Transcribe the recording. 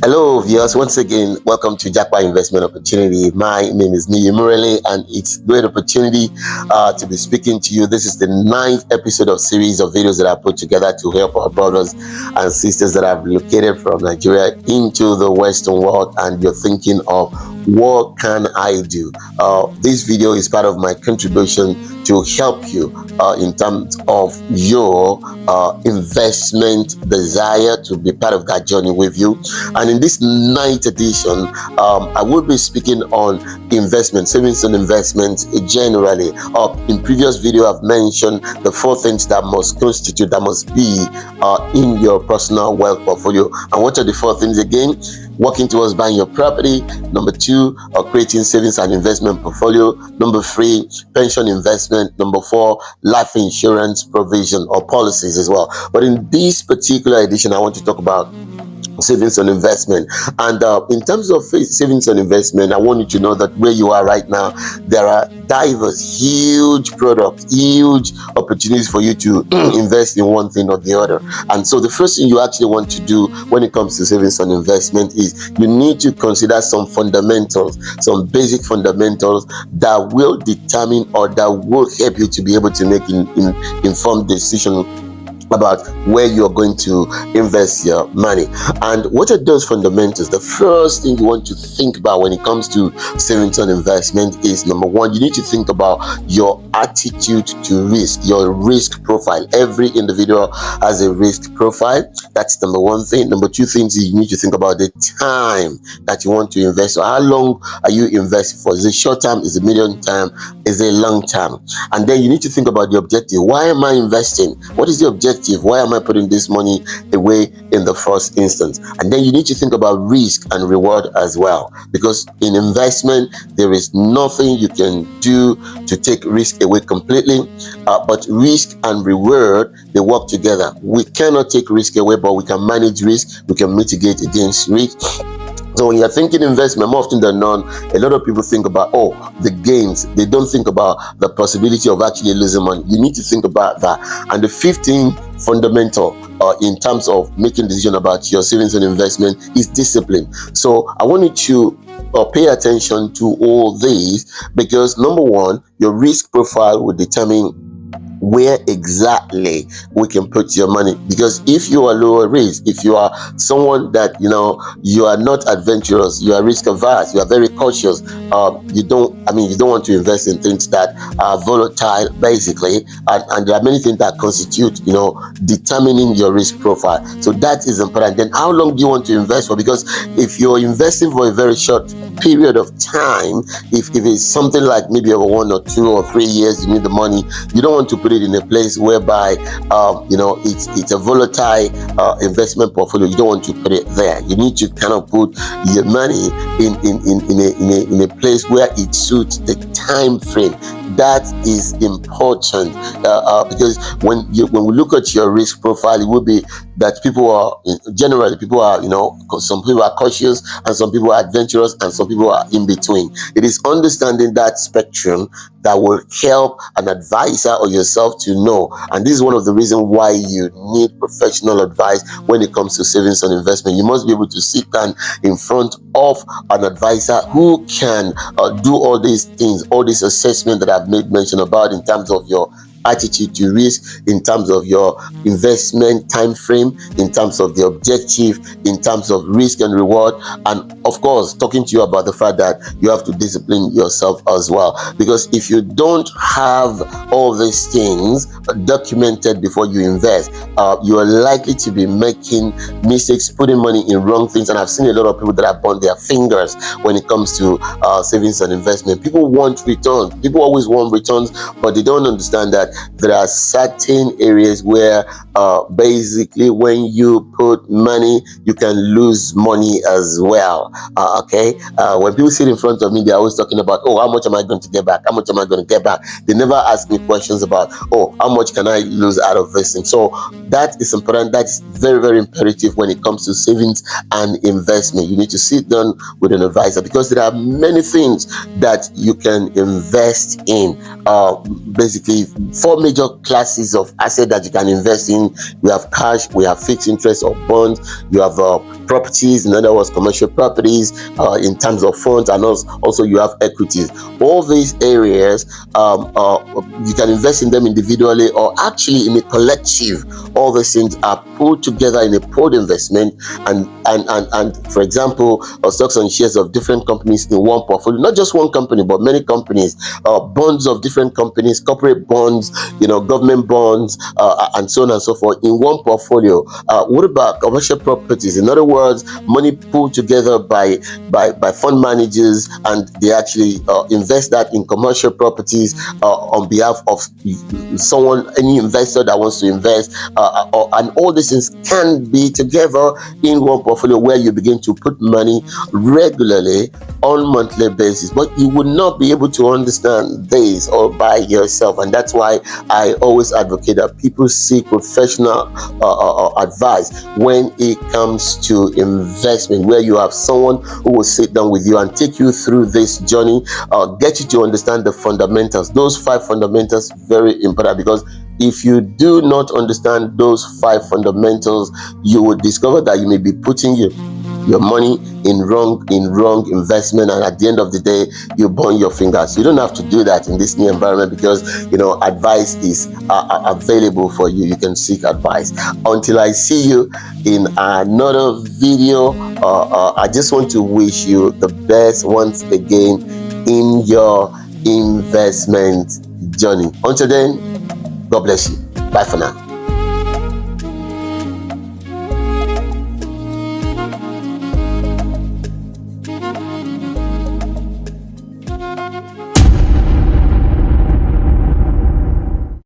Hello, viewers. Once again, welcome to Japa Investment Opportunity. My name is Niyi, and it's a great opportunity to be speaking to you. This is the 9th episode of series of videos that I put together to help our brothers and sisters that have relocated from Nigeria into the Western world, and you're thinking of what can I do? This video is part of my contribution to help you in terms of your investment desire to be part of that journey with you. And in this 9th edition, I will be speaking on investment, savings and investment generally. In previous video, I've mentioned the 4 things that must constitute, that must be in your personal wealth portfolio. And what are the 4 things again? Working towards buying your property. Number 2, creating savings and investment portfolio. Number 3, pension investment. Number 4, life insurance provision or policies as well. But in this particular edition, I want to talk about savings and investment. And in terms of savings and investment, I want you to know that where you are right now, there are diverse, huge products, huge opportunities for you to invest in one thing or the other. And so the first thing you actually want to do when it comes to savings and investment is you need to consider some fundamentals, some basic fundamentals that will determine or that will help you to be able to make an informed decision about where you're going to invest your money. And what are those fundamentals? The first thing you want to think about when it comes to savings and investment is, number 1, you need to think about your attitude to risk, your risk profile. Every individual has a risk profile. That's number 1 thing. Number 2 things is you need to think about the time that you want to invest. So how long are you investing for? Is it short term? Is it medium term? Is it long term? And then you need to think about the objective. Why am I investing? What is the objective? Why am I putting this money away in the first instance? And then you need to think about risk and reward as well, because in investment there is nothing you can do to take risk away completely, but risk and reward, they work together. We cannot take risk away, but we can manage risk, we can mitigate against risk. So when you're thinking investment, more often than not, a lot of people think about, the gains. They don't think about the possibility of actually losing money. You need to think about that. And the 15th fundamental in terms of making decision about your savings and investment is discipline. So I want you to pay attention to all these, because number 1, your risk profile will determine where exactly we can put your money. Because if you are lower risk, if you are someone that you are not adventurous, you are risk averse, you are very cautious, you don't want to invest in things that are volatile basically, and there are many things that constitute determining your risk profile. So that is important. Then how long do you want to invest for? Because if you're investing for a very short period of time, if it's something like maybe over 1 or 2 or 3 years, you need the money, you don't want to put it in a place whereby it's a volatile investment portfolio. You don't want to put it there. You need to kind of put your money in a place where it suits the time frame. That is important, because when we look at your risk profile, it will be that people are some people are cautious, and some people are adventurous, and some people are in between. It is understanding that spectrum that will help an advisor or yourself to know. And this is one of the reasons why you need professional advice when it comes to savings and investment. You must be able to sit down in front of an advisor who can do all these things, all this assessment that I've made mention about in terms of your attitude to risk, in terms of your investment time frame, in terms of the objective, in terms of risk and reward, and of course talking to you about the fact that you have to discipline yourself as well. Because if you don't have all these things documented before you invest, you are likely to be making mistakes, putting money in wrong things. And I've seen a lot of people that have burned their fingers when it comes to savings and investment. People want returns. People always want returns, but they don't understand that there are certain areas where basically when you put money, you can lose money as well. When people sit in front of me, they're always talking about, how much am I going to get back? How much am I going to get back? They never ask me questions about, how much can I lose out of this? And so that is important. That's very, very imperative when it comes to savings and investment. You need to sit down with an advisor, because there are many things that you can invest in. Basically, four major classes of asset that you can invest in. We have cash, we have fixed interest or bonds, you have properties, in other words, commercial properties, in terms of funds, and also you have equities. All these areas, you can invest in them individually or actually in a collective. All these things are put together in a pooled investment, and for example, stocks and shares of different companies in one portfolio, not just one company but many companies, bonds of different companies, corporate bonds, government bonds, and so on and so forth in one portfolio. What about commercial properties? In other words, money pulled together by fund managers, and they actually invest that in commercial properties on behalf of any investor that wants to invest, and all these things can be together in one portfolio where you begin to put money regularly on monthly basis. But you would not be able to understand this all by yourself, and that's why I always advocate that people seek professional advice when it comes to investment, where you have someone who will sit down with you and take you through this journey, get you to understand the fundamentals. Those 5 fundamentals, very important, because if you do not understand those 5 fundamentals, you will discover that you may be putting your money in wrong investment, and at the end of the day you burn your fingers. You don't have to do that in this new environment, because advice is available for you. You can seek advice. Until I see you in another video, I just want to wish you the best once again in your investment journey. Until then, God bless you. Bye for now.